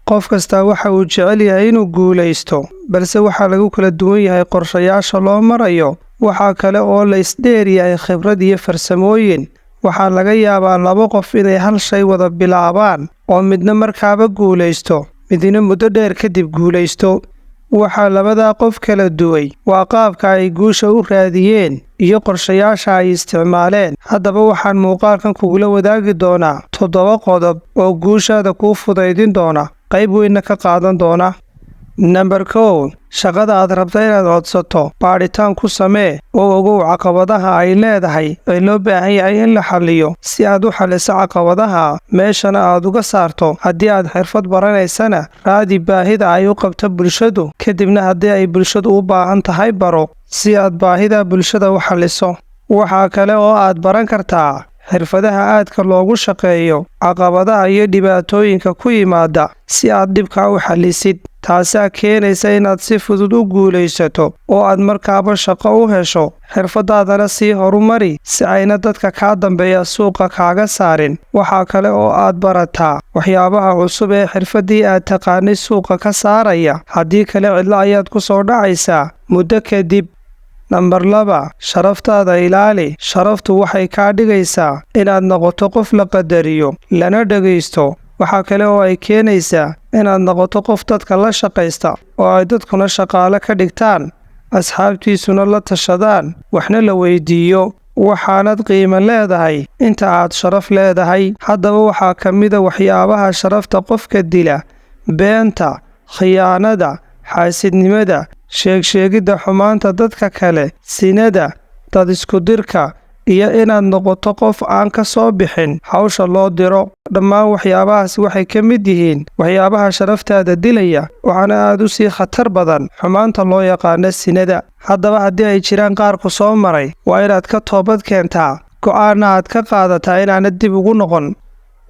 qof kasta waxa uu jecel yahay inuu guulaysto, balse waxaa lagu kala duwan yahay qorshayaasha loo marayo. Waxaa kale oo la isdheer yahay khibrad iyo farsamooyin. Waxaa laga yaabaa 2 qof inay hal shay wada bilaabaan oo midna markaaba guulaysto, midna muddo dheer kadib guulaysto. Waxaa labadaa qof kala duway waa qaabka ay guusha u raadiyeen iyo qorshayaasha ay isticmaaleen. Haddaba waxaan muuqaalkan kugula wadaagi doonaa 7 qodob oo guushaada kuu fudaydin doona, qayb weynna ka qaadan doona. Number 1. Shaqada aad rabto inaad codsato, baadhitaan ku samee oo ogow caqabadaha ay leedahay ee loo baahan yahay in la xalliyo si aad u xalliso caqabadaha meeshana aad uga saarto. Haddii aad xirfad baranaysana, raadi baahida ay u qabto bulshadu, kadibna haddii ay bulshadu u baahan tahay baro si aad baahida bulshada u xalliso. Waxaa kale oo aad baran kartaa xirfadaha aadka loogu shaqeeyo caqabadaha iyo dhibaatooyinka ku yimaada si aad dhibka u xallisid. taasaa keenaysa inaad si fudud u guulaysato oo aad markaaba shaqo u hesho. xirfadaadana sii horumari si ayna dadka kaa dambeeya suuqa kaaga saarin. waxaa kale oo aad barataa waxyaabaha cusub ee xirfadii aad taqaanay suuqa ka saaraya, haddii kale cidlo ayaad ku soo dhacaysaa muddo kadib. Number 2. Sharaftaada ilaali. Sharaftu waxay kaa dhigaysaa inaad noqoto qof la qadariyo, lana dhagaysto. waxaa kale oo ay keenaysaa inaad noqoto qof dadka la shaqaysta oo ay dadkuna shaqaale ka dhigtaan, asxaabtiisuna la tashadaan, waxna la weydiiyo. waxaanad qiimo leedahay inta aad sharaf leedahay. haddaba waxaa ka mida waxyaabaha sharafta qofka dila: beenta, khiyaanada, xaasidnimada, sheegsheegidda xumaanta dadka kale, sinada, dad iskudirka, iyo inaad noqoto qof aan ka soo bixin hawsha loo diro. dhammaan waxyaabahaas waxay ka mid yihiin waxyaabaha sharaftaada dilaya, waxaana aad u sii khatar badan xumaanta loo yaqaano sinada. haddaba haddii ay jiraan qaar ku soo maray, waa inaad ka toobad keentaa, go'aanna aad ka qaadataa inaanad dib ugu noqon.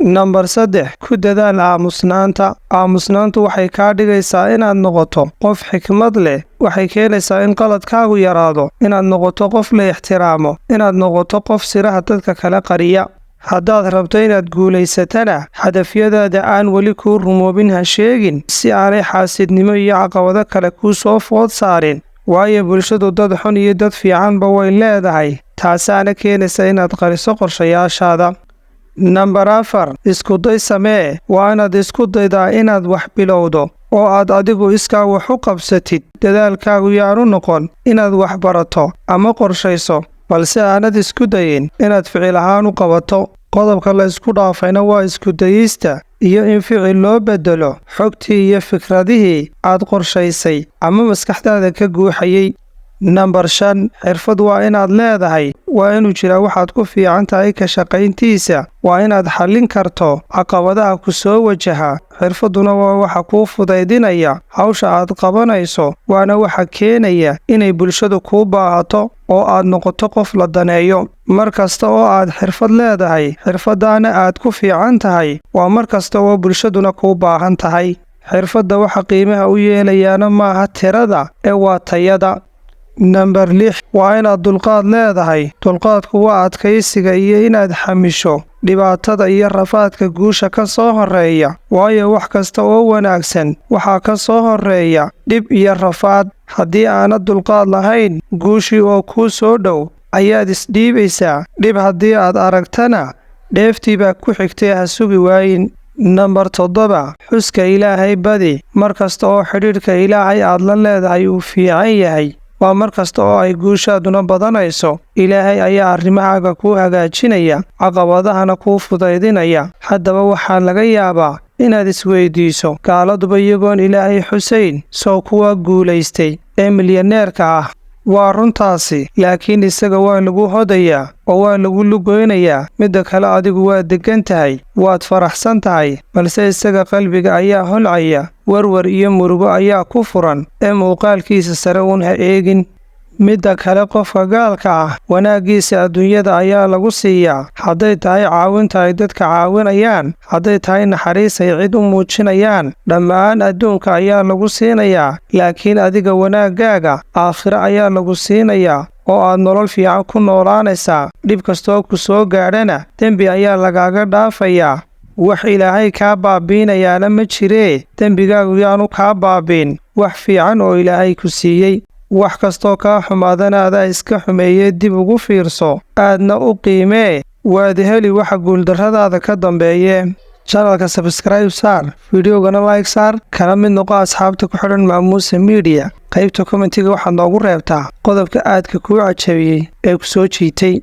Number 3. Ku dadaal aamusnaanta. aamusnaantu waxay kaa dhigaysaa inaad noqoto qof xikmad leh. waxay keenaysaa in qaladkaagu yaraado, inaad noqoto qof la ixtiraamo, inaad noqoto qof siraha dadka kala qariya. haddaad rabto inaad guulaysatana, hadafyadaada aan weli kuu rumoobin ha sheegin si aanay xaasidnimo iyo caqabado kale kuu soo food saarin, waayo bulshadu dad xun iyo dad fiicanba way leedahay. taasaana keenaysa inaad qariso qorshayaashaada. Number 4. Iskuday samee. waa inaad isku daydaa inaad wax bilowdo oo aad adigu iskaa wax u qabsatid. dadaalkaagu yaanu noqon inaad wax barato ama qorshayso, balse aanad isku dayin inaad ficil ahaan u qabato. qodobka la isku dhaafayna waa isku dayista iyo in ficil loo bedelo xogtii iyo fikradihii aad qorshaysay ama maskaxdaada ka guuxayay. Number 5. xirfad waa inaad leedahay. waa inuu jiraa waxaad ku fiican tahay ka shaqayntiisa. waa inaad xallin karto caqabadaha ku soo wajaha. xirfaduna waa waxa kuu fudaydinaya hawsha aad qabanayso, waana waxa keenaya inay bulshadu kuu baahato oo aad noqoto qof la daneeyo. mar kasta oo aad xirfad leedahay, xirfadaana aad ku fiican tahay, waa mar kasta oo bulshaduna kuu baahan tahay. xirfadda waxa qiimaha u yeelayaana maaha tirada ee waa tayada. Number 6. waa inaad dulqaad leedahay. dulqaadku waa adkaysiga iyo inaad xamisho dhibaatada iyo rafaadka guusha ka soo horeeya, waayo wax kasta oo wanaagsan waxaa ka soo horeeya dhib iyo rafaad. haddii aanad dulqaad lahayn, guushii oo kuu soo dhow ayaad isdhiibaysaa. dhib haddii aad aragtana, dheeftii baa ku xigtay, ha sugi waayin. Number 7. xuska Ilaahay badi. mar kasta oo xidhiidhka Ilaahay aad la leedahay uu fiican yahay, waa mar kasta oo ay guushaaduna badanayso. ilaahay ayaa arrimahaaga kuu hagaajinaya, caqabadahana kuu fudaydinaya. haddaba waxaa laga yaabaa inaad isweydiiso, gaaladuba iyagoon Ilaahay xusayn soo kuwa guulaystay ee milyaneerka ah? waa runtaasi, laakiin isaga waa lagu hodayaa oo waa lagu lugoynayaa. midda kale, adigu waad deggan tahay, waad faraxsan tahay, balse isaga qalbiga ayaa holcaya. warwar iyo murugo ayaa ku furan ee muuqaalkiisa sare uun ha eegin. midda kale, qofka gaalka ah wanaaggiisa adduunyada ayaa lagu siiyaa, hadday tahay caawinta ay dadka caawinayaan, hadday tahay naxariis ay cid u muujinayaan, dhammaan adduunka ayaa lagu siinayaa. laakiin adiga wanaaggaaga aakhiro ayaa lagu siinayaa oo aad nolol fiican ku noolaanaysaa. dhib kastoo ku soo gaadhana dembi ayaa lagaaga dhaafayaa. wax ilaahay kaa baabiinayaana ma jiree dembigaagu yaanu kaa baabiin wax fiican oo ilaahay ku siiyey. wax kastoo kaa xumaadana adaa iska xumeeyee dib ugu fiirso aadna u qiimee waad heli waxa guuldarradaada ka dambeeye. channelka subscribe saar, fideogana like saar, kana mid noqo asxaabta ku xidhan Maamuusa Media. qaybta commentiga waxaad noogu reebtaa qodobka aadka kuu cajabiyey ee ku soo jiitay.